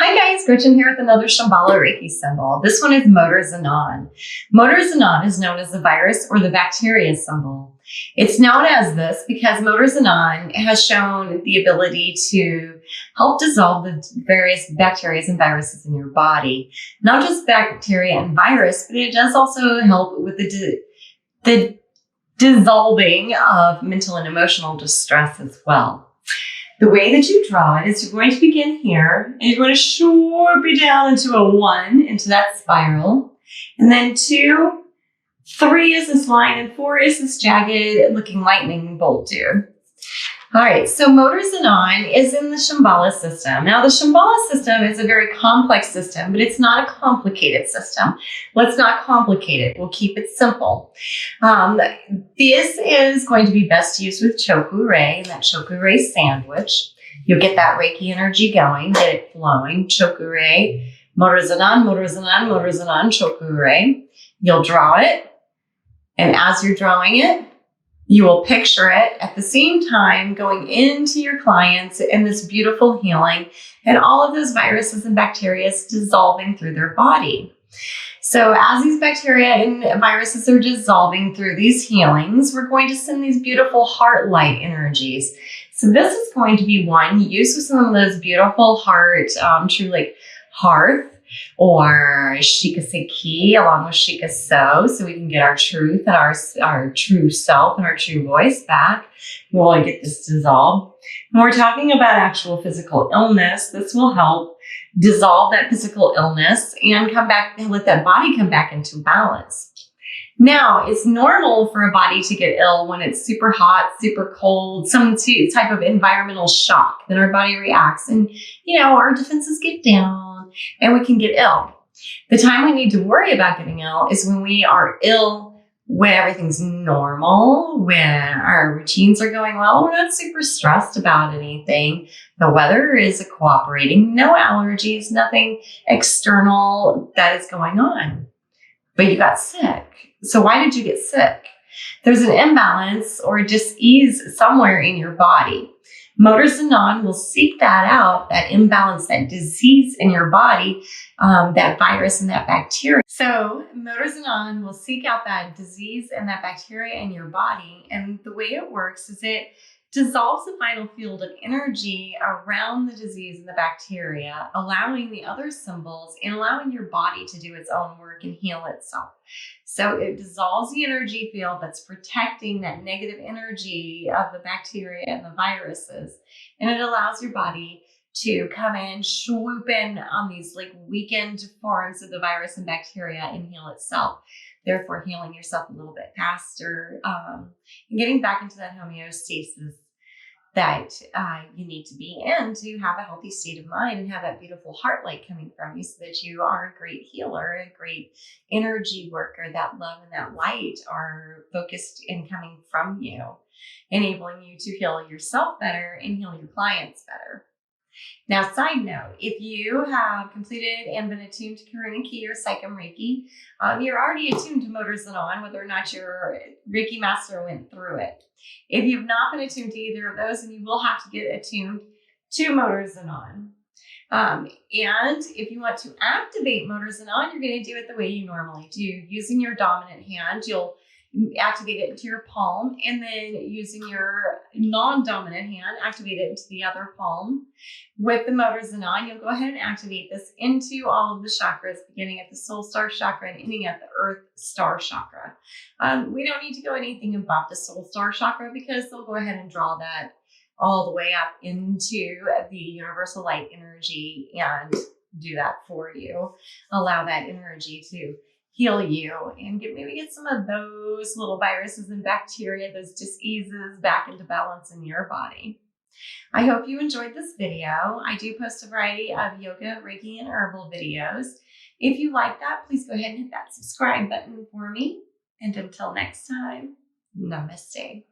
Hi guys, Gretchen here with another Shambhala Reiki symbol. This one is Motor Zanon. Motor Zanon is known as the virus or the bacteria symbol. It's known as this because Motor Zanon has shown the ability to help dissolve the various bacteria and viruses in your body. Not just bacteria and virus, but it does also help with the dissolving of mental and emotional distress as well. The way that you draw it is you're going to begin here, and you're going to sharp it down into a 1, into that spiral. And then 2, 3 is this line, and 4 is this jagged looking lightning bolt dude. All right, so Motor Zanon is in the Shambhala system. Now, the Shambhala system is a very complex system, but it's not a complicated system. Let's not complicate it. We'll keep it simple. This is going to be best used with Choku-rei, and that Choku-rei sandwich. You'll get that Reiki energy going, get it flowing. Choku-rei, Motor Zanon, Motor Zanon, Motor Zanon, Choku-rei. You'll draw it, and as you're drawing it, you will picture it at the same time going into your clients in this beautiful healing and all of those viruses and bacteria dissolving through their body. So as these bacteria and viruses are dissolving through these healings, we're going to send these beautiful heart light energies. So this is going to be one used with some of those beautiful heart, true like hearth, or Shikaseki along with Shikaso, so we can get our truth and our true self and our true voice back. We'll get this dissolved. When we're talking about actual physical illness, this will help dissolve that physical illness and come back and let that body come back into balance. Now, it's normal for a body to get ill when it's super hot, super cold, some type of environmental shock. Then our body reacts and, our defenses get down and we can get ill. The time we need to worry about getting ill is when we are ill, when everything's normal, when our routines are going well, we're not super stressed about anything. The weather is cooperating, no allergies, nothing external that is going on. But you got sick. So why did you get sick? There's an imbalance or dis-ease somewhere in your body. Motor Zanon will seek that out, that imbalance, that disease in your body, that virus and that bacteria. So Motor Zanon will seek out that disease and that bacteria in your body. And the way it works is it dissolves the vital field of energy around the disease and the bacteria, allowing the other symbols and allowing your body to do its own work and heal itself. So it dissolves the energy field that's protecting that negative energy of the bacteria and the viruses. And it allows your body to come in, swoop in on these like weakened forms of the virus and bacteria and heal itself. Therefore, healing yourself a little bit faster and getting back into that homeostasis that you need to be in to have a healthy state of mind and have that beautiful heart light coming from you so that you are a great healer, a great energy worker. That love and that light are focused in coming from you, enabling you to heal yourself better and heal your clients better. Now, side note, if you have completed and been attuned to Reiki or Psychom Reiki, you're already attuned to Motor Zanon, whether or not your Reiki master went through it. If you've not been attuned to either of those, then you will have to get attuned to Motor Zanon. And if you want to activate Motor Zanon, you're going to do it the way you normally do. Using your dominant hand, you'll activate it into your palm, and then using your non-dominant hand, activate it into the other palm. With the Motor Zanon, you'll go ahead and activate this into all of the chakras, beginning at the Soul Star Chakra and ending at the Earth Star Chakra. We don't need to go anything above the Soul Star Chakra because they'll go ahead and draw that all the way up into the universal light energy and do that for you. Allow that energy to heal you and maybe get some of those little viruses and bacteria, those diseases back into balance in your body. I hope you enjoyed this video. I do post a variety of yoga, Reiki, and herbal videos. If you like that, please go ahead and hit that subscribe button for me. And until next time, namaste.